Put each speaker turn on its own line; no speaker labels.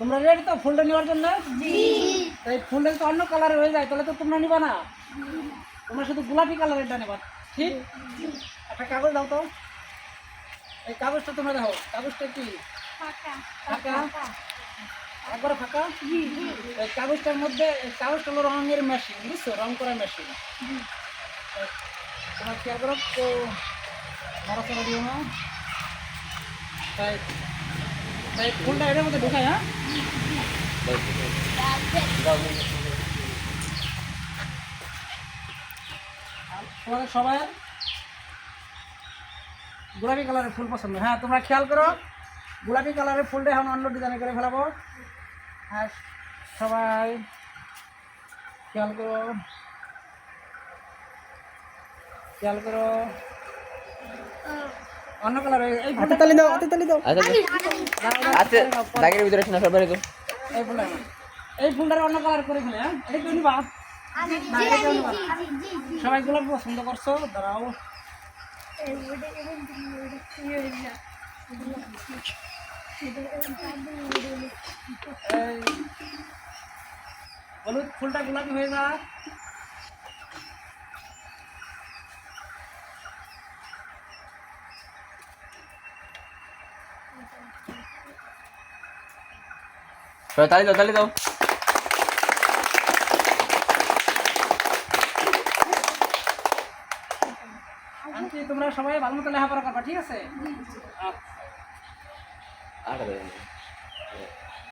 তোমরা রেডি তো ফুলটা নেওয়ার জন্য? এই ফুলটা তো অন্য কালারে হয়ে যায় তাহলে তো তোমরা নিবা না, তোমরা শুধু গোলাপি কালারেরটা নেবা। ঠিক, একটা কাগজ দাও তো। এই কাগজটা তোমরা দেখো, কাগজটা কি ফাঁকা? একবারে ফাঁকা। এই কাগজটার মধ্যে, এই কাগজটা হলো রঙের মেশিন, বুঝছো, রং করার মেশিন। তোমার খেয়াল করো তো, নড়াচড়া দিও না। তাই তাই ফুলটা এটার মধ্যে ঢোকায়। হ্যাঁ, তোমাদের সবাই গোলাপি কালারের ফুল পছন্দ। হ্যাঁ, তোমরা খেয়াল করো, গোলাপি কালারের ফুলটা এখন অন্য ডিজাইনে করে ফেলাবো। হ্যাঁ, সবাই খেয়াল করো, খেয়াল করো। অন্য কালার এই
হাতে তালি দাও, হাতে তালি দাও।
আচ্ছা দাগের ভিতরে শোনা সবাই তো
এই ফুলটা, এই ফুলটার অন্য কালার করে ফেলে। হ্যাঁ, এটা কেউ নিবা না, এটা কেউ নিবা না। সবাই গোলাপি পছন্দ করছো, দাঁড়াও। এই হলুদ ফুলটা গোলাপি হয়ে যা।
সবাই তালি দাও, তালি দাও।
আন্টি তোমরা সবাই ভালো মতো লেখাপড়া করবা, ঠিক আছে?
আর